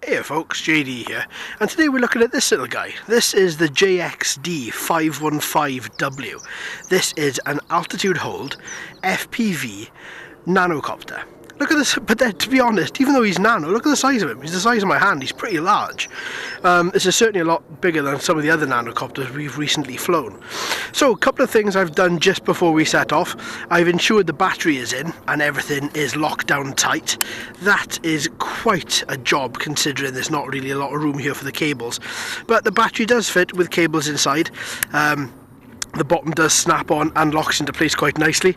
Hey folks, JD here, and today we're looking at this little guy. This is the JXD 515W. This is an altitude hold FPV nanocopter. Look at this, but then, to be honest, even though he's nano, look at the size of him. He's the size of my hand, he's pretty large. This is certainly a lot bigger than some of the other nanocopters we've recently flown. So, a couple of things I've done just before we set off. I've ensured the battery is in and everything is locked down tight. That is quite a job considering there's not really a lot of room here for the cables. But the battery does fit with cables inside. The bottom does snap on and locks into place quite nicely.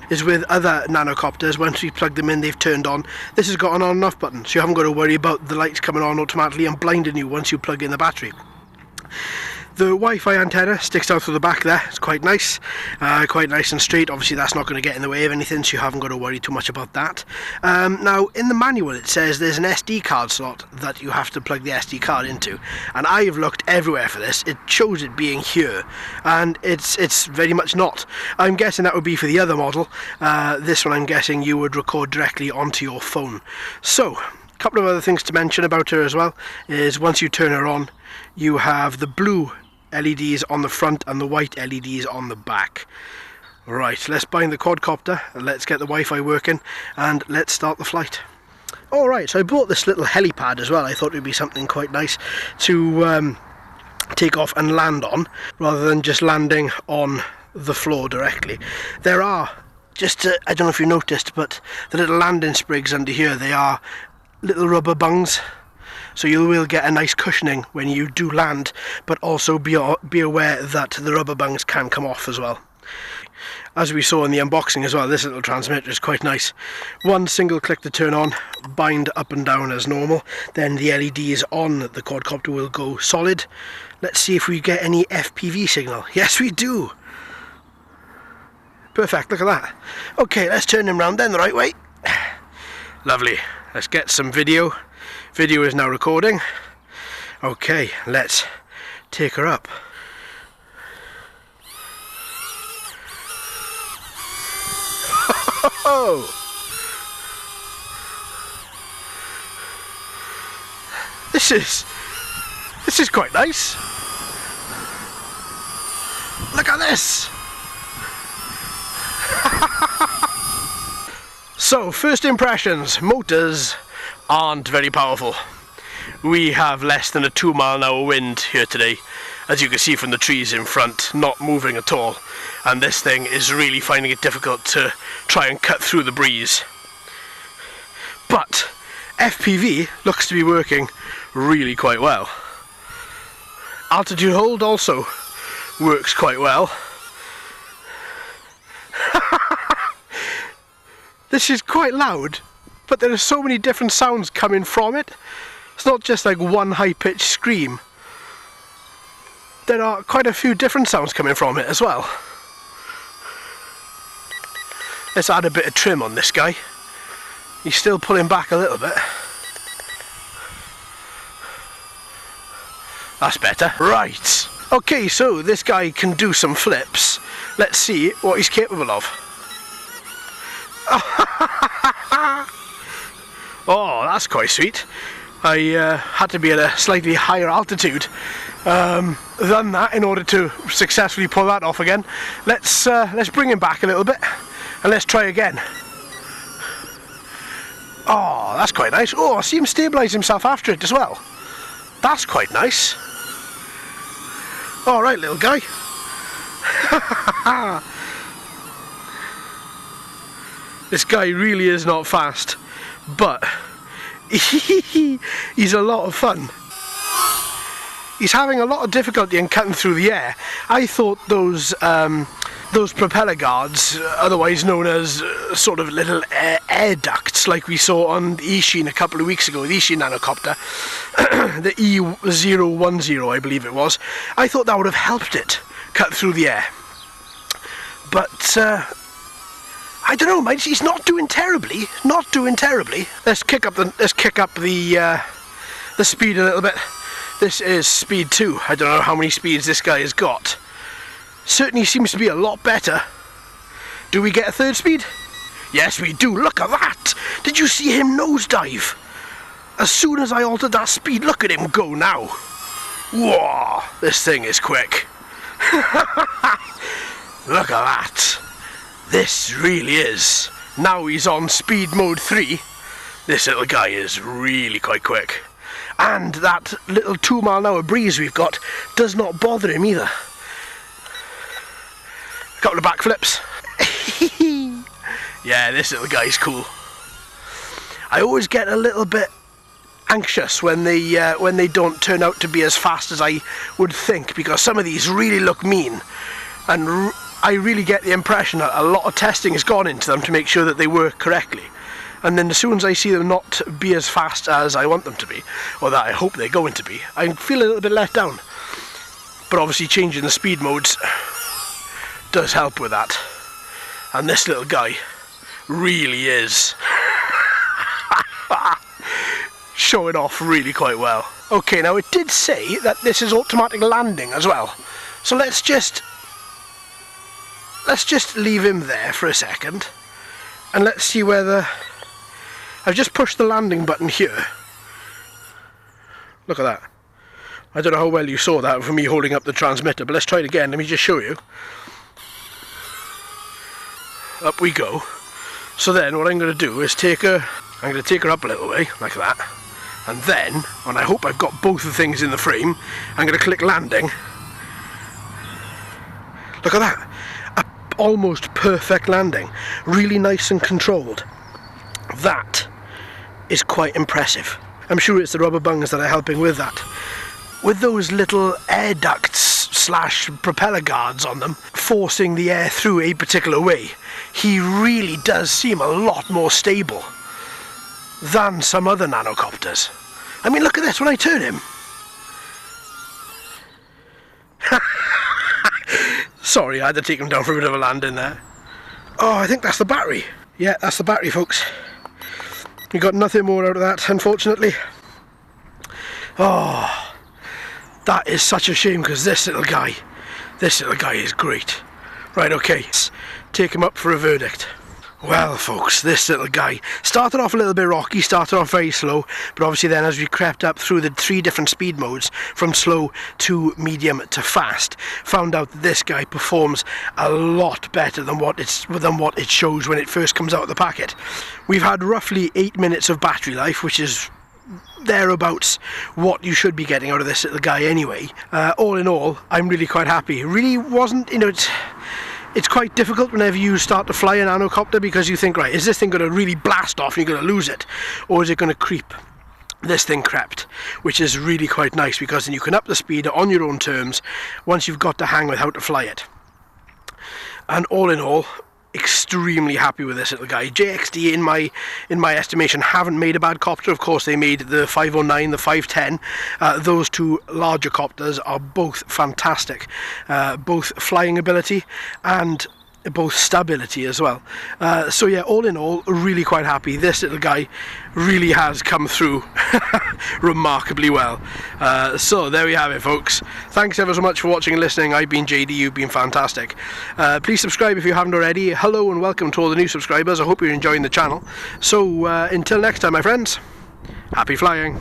Is with other nanocopters, once we plug them in, they've turned on. This has got an on and off button, so you haven't got to worry about the lights coming on automatically and blinding you once you plug in the battery. The Wi-Fi antenna sticks out through the back there. It's quite nice and straight. Obviously that's not going to get in the way of anything, so you haven't got to worry too much about that. Now in the manual it says there's an SD card slot that you have to plug the SD card into, and I've looked everywhere for this. It shows it being here, and it's very much not. I'm guessing that would be for the other model. This one I'm guessing you would record directly onto your phone. So, a couple of other things to mention about her as well is once you turn her on, you have the blue LEDs on the front and the white LEDs on the back. Right, let's bind the quadcopter, let's get the Wi-Fi working, and let's start the flight. Alright, so I bought this little helipad as well. I thought it would be something quite nice to take off and land on, rather than just landing on the floor directly. There are, I don't know if you noticed, but the little landing sprigs under here, they are little rubber bungs. So you will get a nice cushioning when you do land, but also be aware that the rubber bungs can come off as well. As we saw in the unboxing as well, this little transmitter is quite nice. One single click to turn on, bind up and down as normal, then the LEDs on the quadcopter will go solid. Let's see if we get any FPV signal. Yes, we do! Perfect, look at that. Okay, let's turn him round then the right way. Lovely. Let's get some video. Video is now recording. Okay, let's take her up. This is quite nice. Look at this. So, first impressions, motors aren't very powerful. We have less than a 2-mile-an-hour wind here today, as you can see from the trees in front, not moving at all, and this thing is really finding it difficult to try and cut through the breeze. But FPV looks to be working really quite well. Altitude hold also works quite well. This is quite loud, but there are so many different sounds coming from it. It's not just like one high-pitched scream. There are quite a few different sounds coming from it as well. Let's add a bit of trim on this guy. He's still pulling back a little bit. That's better. Right. Okay, so this guy can do some flips. Let's see what he's capable of. Oh, that's quite sweet. I had to be at a slightly higher altitude than that in order to successfully pull that off again. Let's bring him back a little bit and let's try again. Oh, that's quite nice. Oh, I see him stabilise himself after it as well. That's quite nice. All right, little guy. This guy really is not fast, but he's a lot of fun. He's having a lot of difficulty in cutting through the air. I thought those propeller guards, otherwise known as sort of little air ducts like we saw on the Ishin a couple of weeks ago, the Ishin nanocopter, the E010 I believe it was, I thought that would have helped it cut through the air. But I don't know, mate. He's not doing terribly. Not doing terribly. Let's kick up the speed a little bit. This is speed 2. I don't know how many speeds this guy has got. Certainly seems to be a lot better. Do we get a third speed? Yes, we do. Look at that. Did you see him nosedive? as soon as I altered that speed, look at him go now. Whoa, this thing is quick. Look at that. This really is. Now he's on speed mode 3. This little guy is really quite quick. And that little 2 mile an hour breeze we've got does not bother him either. A couple of backflips. Yeah, this little guy's cool. I always get a little bit anxious when they don't turn out to be as fast as I would think, because some of these really look mean, and I really get the impression that a lot of testing has gone into them to make sure that they work correctly. And then as soon as I see them not be as fast as I want them to be, or that I hope they're going to be, I feel a little bit let down. But obviously changing the speed modes does help with that. And this little guy really is showing off really quite well. Okay, now it did say that this is automatic landing as well. So let's just leave him there for a second, and let's see whether... I've just pushed the landing button here. Look at that. I don't know how well you saw that from me holding up the transmitter, but let's try it again. Let me just show you. Up we go. So then what I'm going to do is I'm going to take her up a little way, like that. And then, and I hope I've got both the things in the frame, I'm going to click landing. Look at that. Almost perfect landing. Really nice and controlled. That is quite impressive. I'm sure it's the rubber bungs that are helping with that. With those little air ducts / propeller guards on them, forcing the air through a particular way, he really does seem a lot more stable than some other nanocopters. I mean, look at this when I turn him. Sorry, I had to take him down for a bit of a landing there. Oh, I think that's the battery. Yeah, that's the battery, folks. We got nothing more out of that, unfortunately. Oh, that is such a shame, because this little guy is great. Right, okay, let's take him up for a verdict. Well, folks, this little guy started off a little bit rocky, started off very slow, but obviously then as we crept up through the 3 different speed modes, from slow to medium to fast, found out that this guy performs a lot better than what it shows when it first comes out of the packet. We've had roughly 8 minutes of battery life, which is thereabouts what you should be getting out of this little guy anyway. All in all, I'm really quite happy. It really wasn't, you know, it's quite difficult whenever you start to fly a nanocopter, because you think, right, is this thing going to really blast off and you're going to lose it, or is it going to creep? This thing crept, which is really quite nice, because then you can up the speed on your own terms once you've got the hang with how to fly it. And all in all, extremely happy with this little guy. JXD, in my estimation, haven't made a bad copter. Of course, they made the 509, the 510. Those 2 larger copters are both fantastic, both flying ability and both stability as well. So yeah, all in all, really quite happy. This little guy really has come through remarkably well. So there we have it, folks. Thanks ever so much for watching and listening. I've been JD, you've been fantastic. Please subscribe if you haven't already. Hello and welcome to all the new subscribers. I hope you're enjoying the channel. So until next time, my friends, happy flying.